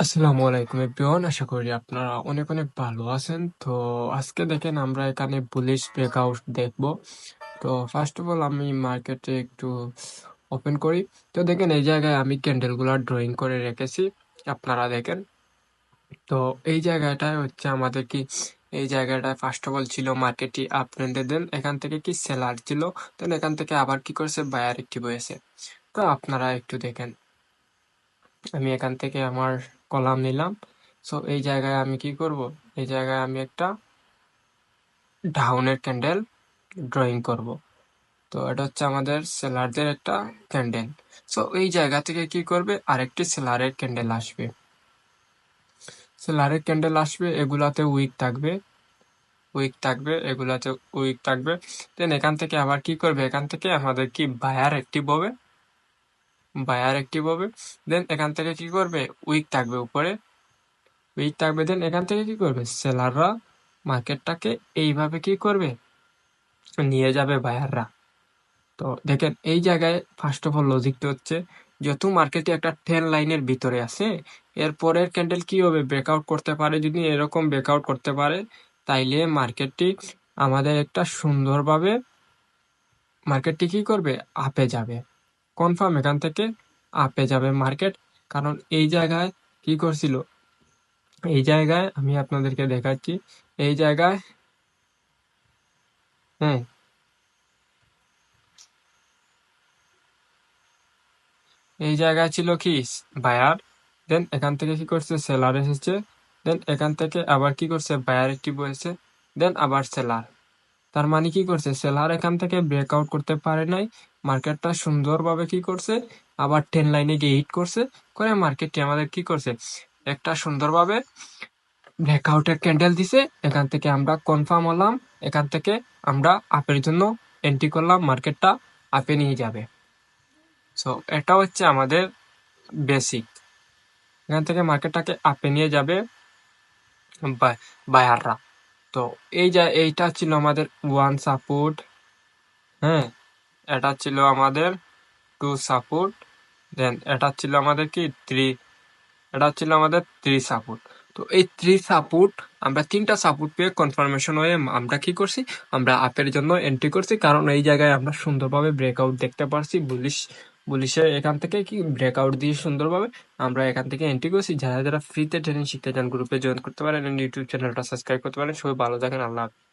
আসসালামু আলাইকুম এভরিওয়ান, আশা করি আপনারা অনেক অনেক ভালো আছেন। তো আজকে দেখেন আমরা এখানে বুলিশ ব্রেকআউট দেখব। তো ফার্স্ট অফ অল আমি মার্কেটে একটু ওপেন করি। তো দেখেন এই জায়গায় আমি ক্যান্ডেলগুলো ড্রয়িং করে রেখেছি, আপনারা দেখেন। তো এই জায়গাটায় হচ্ছে আমাদের কি, এই জায়গাটায় ফার্স্ট অফ অল ছিল মার্কেটটি আপ ট্রেন্ডে, দেন এখান থেকে কি সেলার ছিল, দেন এখান থেকে আবার কি করেছে বায়ার একটি হয়েছে। তো আপনারা একটু দেখেন, আমি এখান থেকে আমার কলাম নিলাম। সো এই জায়গায় আমি কি করব, এই জায়গায় আমি একটা ডাউনের ক্যান্ডেল ড্রয়িং করব। তো এটা হচ্ছে আমাদের সেলারদের একটা ক্যান্ডেল। সো এই জায়গা থেকে কি করবে, আরেকটি সেলারের ক্যান্ডেল আসবে। সেলারের ক্যান্ডেল আসবে, এগুলাতে উইক থাকবে, এগুলাতে উইক থাকবে। দেন এখান থেকে আবার কি করবে, এখান থেকে আমাদের কি বায়ার অ্যাক্টিভ হবে, দেন এখান থেকে কি করবে, উইক থাকবে উপরে, উইক থাকবে। দেন এখান থেকে কি করবে, সেলাররা মার্কেটটাকে এইভাবে কি করবে, নিয়ে যাবে বায়াররা। তো দেখেন এই জায়গায় ফার্স্ট অফ অল লজিকটা হচ্ছে, যেহেতু মার্কেটে একটা ট্রেন লাইনের ভিতরে আছে, এর পরের ক্যান্ডেল কি হবে, ব্রেকআউট করতে পারে। যদি এরকম ব্রেকআউট করতে পারে, তাইলে মার্কেটটি আমাদের একটা সুন্দরভাবে মার্কেটটি কি করবে, আপে যাবে। কনফার্ম এখান থেকে আপে যাবে মার্কেট। কারণ এই জায়গায় কি করছিল, এই জায়গায় আমি আপনাদেরকে দেখাচ্ছি, এই জায়গায়, হ্যাঁ, এই জায়গায় ছিল কি বায়ার, দেন এখান থেকে কি করছে সেলার এসেছে, দেন এখান থেকে আবার কি করছে বায়ার একটি বসেছে, দেন আবার সেলার। তার মানে কি করছে, সেলার এখান থেকে ব্রেকআউট করতে পারে নাই, মার্কেটটা সুন্দরভাবে কি করছে, আবার টেন লাইনে গিয়ে হিট করছে, করে মার্কেটটি আমাদের কি করছে, একটা সুন্দরভাবে ব্রেকআউটের ক্যান্ডেল দিছে। এখান থেকে আমরা কনফার্ম হলাম, এখান থেকে আমরা আপের জন্য এন্ট্রি করলাম, মার্কেটটা আপে নিয়ে যাবে। সো এটা হচ্ছে আমাদের বেসিক, এখান থেকে মার্কেটটাকে আপে নিয়ে যাবে বায়াররা। তো এইটা ছিল আমাদের ওয়ান সাপোর্ট, হ্যাঁ, এটা ছিল আমাদের টু সাপোর্ট, দেন এটা ছিল আমাদের কি থ্রি সাপোর্ট। তো এই থ্রি সাপোর্ট, আমরা তিনটা সাপোর্ট পেয়ে কনফার্মেশন হয়ে আমরা কি করছি, আমরা আপের জন্য এন্ট্রি করছি। কারণ এই জায়গায় আমরা সুন্দরভাবে ব্রেকআউট দেখতে পারছি, বুলিশে এখান থেকে কি ব্রেকআউট দিয়ে সুন্দরভাবে আমরা এখান থেকে এন্ট্রি করছি। যারা যারা ফ্রিতে ট্রেনিং শিখতে চান, গ্রুপে জয়েন করতে পারেন, ইউটিউব চ্যানেলটা সাবস্ক্রাইব করতে পারেন। সবাই ভালো থাকেন, আল্লাহ হাফেজ।